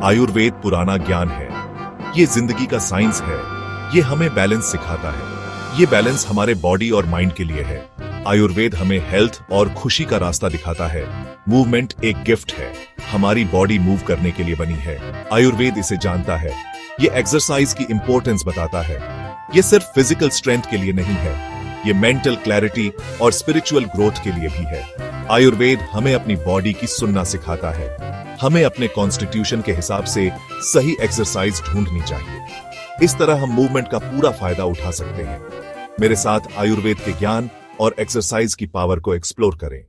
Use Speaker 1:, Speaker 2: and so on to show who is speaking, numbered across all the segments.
Speaker 1: आयुर्वेद पुराना ज्ञान है, ये जिंदगी का साइंस है, ये हमें बैलेंस सिखाता है। ये बैलेंस हमारे बॉडी और माइंड के लिए है। आयुर्वेद हमें हेल्थ और खुशी का रास्ता दिखाता है। मूवमेंट एक गिफ्ट है, हमारी बॉडी मूव करने के लिए बनी है। आयुर्वेद इसे जानता है। ये एक्सरसाइज की इंपॉर्टेंस बताता है। ये सिर्फ फिजिकल स्ट्रेंथ के लिए नहीं है, ये मेंटल क्लैरिटी और स्पिरिचुअल ग्रोथ के लिए भी है। आयुर्वेद हमें अपनी बॉडी की सुनना सिखाता है। हमें अपने कॉन्स्टिट्यूशन के हिसाब से सही एक्सरसाइज ढूंढनी चाहिए। इस तरह हम मूवमेंट का पूरा फायदा उठा सकते हैं। मेरे साथ आयुर्वेद के ज्ञान और एक्सरसाइज की पावर को एक्सप्लोर करें।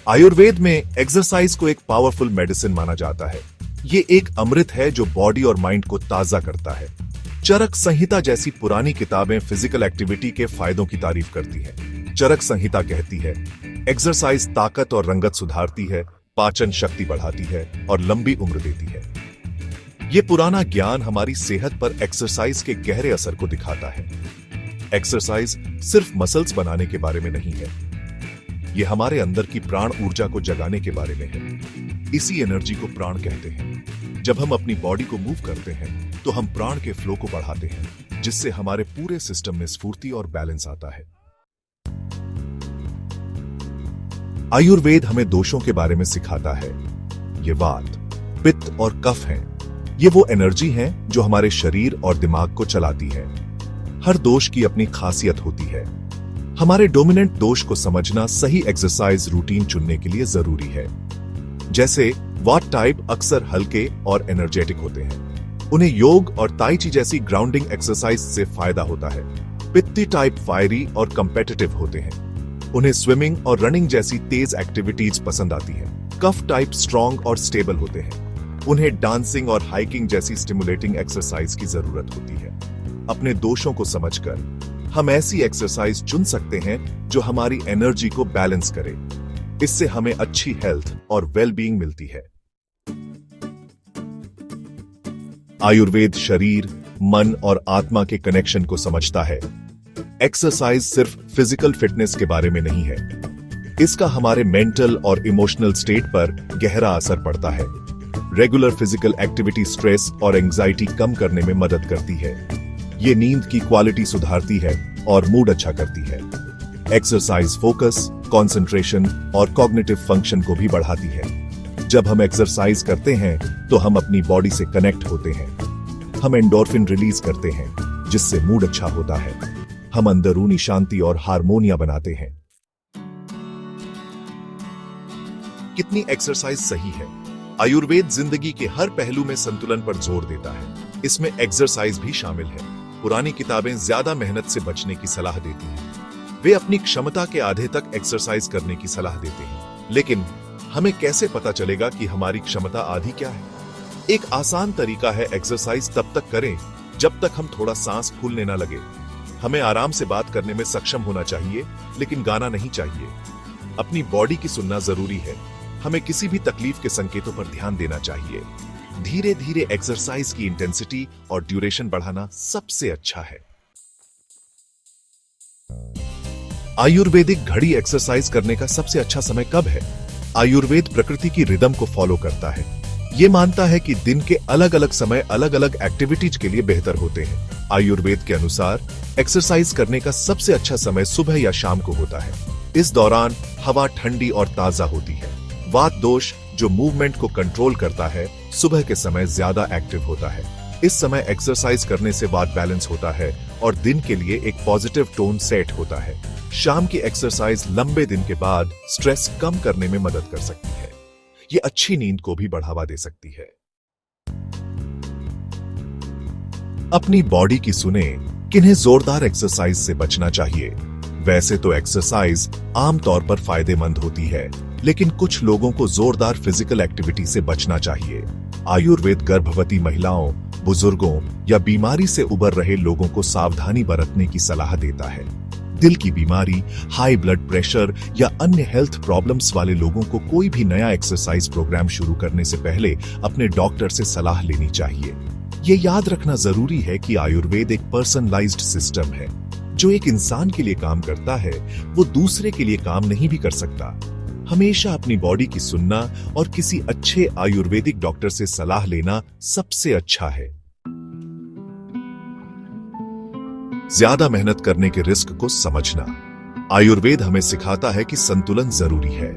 Speaker 1: आयुर्वेद में एक्सरसाइज को एक पावरफुल मेडिसिन माना जाता है। ये एक अमृत है जो बॉडी और माइंड को ताजा करता है। चरक संहिता जैसी पुरानी किताबें फिजिकल एक्टिविटी के फायदों की तारीफ करती हैं। चरक संहिता कहती है, एक्सरसाइज ताकत और रंगत सुधारती है, पाचन शक्ति बढ़ाती है और लंबी उम्र देती है। ये पुराना ज्ञान हमारी सेहत पर एक्सरसाइज के गहरे असर को दिखाता है। एक्सरसाइज सिर्फ मसल्स बनाने के बारे में नहीं है, ये हमारे अंदर की प्राण ऊर्जा को जगाने के बारे में है। इसी एनर्जी को प्राण कहते हैं। जब हम अपनी बॉडी को मूव करते हैं तो हम प्राण के फ्लो को बढ़ाते हैं, जिससे हमारे पूरे सिस्टम में स्फूर्ति और बैलेंस आता है। आयुर्वेद हमें दोषों के बारे में सिखाता है। ये वात, पित्त और कफ हैं। ये वो एनर्जी हैं जो हमारे शरीर और दिमाग को चलाती है। हर दोष की अपनी खासियत होती है। हमारे डोमिनेंट दोष को समझना सही एक्सरसाइज रूटीन चुनने के लिए जरूरी है। जैसे वात टाइप अक्सर हल्के और एनर्जेटिक होते हैं, उन्हें योग और ताई ची जैसी ग्राउंडिंग एक्सरसाइज से फायदा होता है। पित्ती टाइप फायरी और कंपेटिटिव होते हैं, उन्हें स्विमिंग और रनिंग जैसी तेज एक्टिविटीज पसंद आती है। कफ टाइप स्ट्रॉन्ग और स्टेबल होते हैं, उन्हें डांसिंग और हाइकिंग जैसी स्टिमुलेटिंग एक्सरसाइज की जरूरत होती है। अपने दोषों को समझकर हम ऐसी एक्सरसाइज चुन सकते हैं जो हमारी एनर्जी को बैलेंस करे। इससे हमें अच्छी हेल्थ और वेलबींग मिलती है। आयुर्वेद शरीर, मन और आत्मा के कनेक्शन को समझता है। एक्सरसाइज सिर्फ फिजिकल फिटनेस के बारे में नहीं है, इसका हमारे मेंटल और इमोशनल स्टेट पर गहरा असर पड़ता है। रेगुलर फिजिकल एक्टिविटी स्ट्रेस और एंजाइटी कम करने में मदद करती है। ये नींद की क्वालिटी सुधारती है और मूड अच्छा करती है। एक्सरसाइज फोकस, कंसंट्रेशन और कॉग्निटिव फंक्शन को भी बढ़ाती है। जब हम एक्सरसाइज करते हैं तो हम अपनी बॉडी से कनेक्ट होते हैं। हम एंडोर्फिन रिलीज करते हैं, जिससे मूड अच्छा होता है। हम अंदरूनी शांति और हार्मोनिया बनाते हैं। कितनी एक्सरसाइज सही है? आयुर्वेद जिंदगी के हर पहलू में संतुलन पर जोर देता है। इसमें एक्सरसाइज भी शामिल है। पुरानी किताबें ज्यादा मेहनत से बचने की सलाह देती हैं। वे अपनी क्षमता के आधे तक एक्सरसाइज करने की सलाह देते हैं। लेकिन हमें कैसे पता चलेगा कि हमारी क्षमता आधी क्या है? एक आसान तरीका है, एक्सरसाइज तब तक करें जब तक हम थोड़ा सांस फूलने ना लगे। हमें आराम से बात करने में सक्षम होना चाहिए, लेकिन गाना नहीं चाहिए। अपनी बॉडी की सुनना जरूरी है। हमें किसी भी तकलीफ के संकेतों पर ध्यान देना चाहिए। धीरे धीरे एक्सरसाइज की इंटेंसिटी और ड्यूरेशन बढ़ाना सबसे अच्छा है। आयुर्वेदिक घड़ी एक्सरसाइज करने का सबसे अच्छा समय कब है? आयुर्वेद प्रकृति की रिदम को फॉलो करता है। ये मानता है कि दिन के अलग अलग समय अलग अलग एक्टिविटीज के लिए बेहतर होते हैं। आयुर्वेद के अनुसार एक्सरसाइज करने का सबसे अच्छा समय सुबह या शाम को होता है। इस दौरान हवा ठंडी और ताजा होती है। वात दोष, जो मूवमेंट को कंट्रोल करता है, सुबह के समय ज्यादा एक्टिव होता है। इस समय एक्सरसाइज करने से वात बैलेंस होता है और दिन के लिए एक पॉजिटिव टोन सेट होता है। शाम की एक्सरसाइज लंबे दिन के बाद स्ट्रेस कम करने में मदद कर सकती है। ये अच्छी नींद को भी बढ़ावा दे सकती है। अपनी बॉडी की सुने, किन्हें जोरदार एक्सरसाइज से बचना चाहिए। वैसे तो एक्सरसाइज आमतौर पर फायदेमंद होती है, लेकिन कुछ लोगों को जोरदार फिजिकल एक्टिविटी से बचना चाहिए। आयुर्वेद गर्भवती महिलाओं, बुजुर्गों या बीमारी से उबर रहे लोगों को सावधानी बरतने की सलाह देता है। दिल की बीमारी, हाई ब्लड प्रेशर या अन्य हेल्थ प्रॉब्लम्स वाले लोगों को कोई भी नया एक्सरसाइज प्रोग्राम शुरू करने से पहले अपने डॉक्टर से सलाह लेनी चाहिए। ये याद रखना जरूरी है कि आयुर्वेद एक पर्सनलाइज्ड सिस्टम है, जो एक इंसान के लिए काम करता है वो दूसरे के लिए काम नहीं भी कर सकता। हमेशा अपनी बॉडी की सुनना और किसी अच्छे आयुर्वेदिक डॉक्टर से सलाह लेना सबसे अच्छा है। ज्यादा मेहनत करने के रिस्क को समझना। आयुर्वेद हमें सिखाता है कि संतुलन जरूरी है।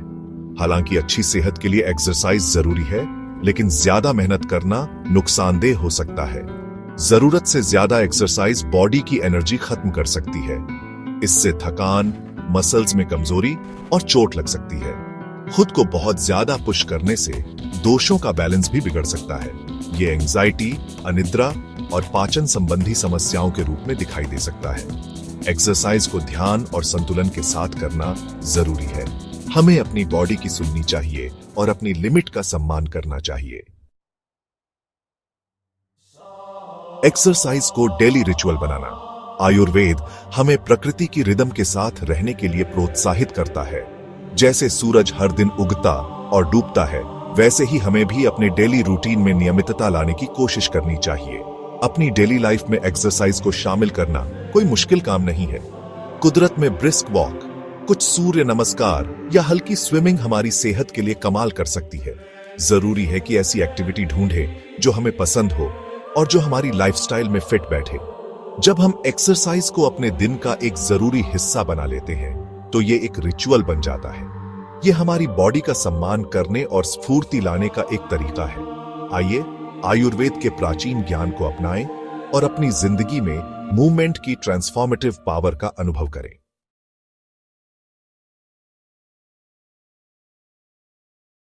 Speaker 1: हालांकि अच्छी सेहत के लिए एक्सरसाइज जरूरी है, लेकिन ज्यादा मेहनत करना नुकसानदेह हो सकता है। जरूरत से ज्यादा एक्सरसाइज बॉडी की एनर्जी खत्म कर सकती है। इससे थकान, मसल्स में कमजोरी और चोट लग सकती है। खुद को बहुत ज्यादा पुश करने से दोषों का बैलेंस भी बिगड़ सकता है। ये एंजाइटी, अनिद्रा और पाचन संबंधी समस्याओं के रूप में दिखाई दे सकता है। एक्सरसाइज को ध्यान और संतुलन के साथ करना जरूरी है। हमें अपनी बॉडी की सुननी चाहिए और अपनी लिमिट का सम्मान करना चाहिए। एक्सरसाइज को डेली रिचुअल बनाना। आयुर्वेद हमें प्रकृति की रिदम के साथ रहने के लिए प्रोत्साहित करता है। जैसे सूरज हर दिन उगता और डूबता है, वैसे ही हमें भी अपने डेली रूटीन में नियमितता लाने की कोशिश करनी चाहिए। अपनी डेली लाइफ में एक्सरसाइज को शामिल करना कोई मुश्किल काम नहीं है। कुदरत में ब्रिस्क वॉक, कुछ सूर्य नमस्कार या हल्की स्विमिंग हमारी सेहत के लिए कमाल कर सकती है। जरूरी है कि ऐसी एक्टिविटी ढूंढें जो हमें पसंद हो और जो हमारी लाइफस्टाइल में फिट बैठे। जब हम एक्सरसाइज को अपने दिन का एक जरूरी हिस्सा बना लेते हैं, तो ये एक रिचुअल बन जाता है। ये हमारी बॉडी का सम्मान करने और स्फूर्ति लाने का एक तरीका है। आइए आयुर्वेद के प्राचीन ज्ञान को अपनाएं और अपनी जिंदगी में मूवमेंट की ट्रांसफॉर्मेटिव पावर का अनुभव करें।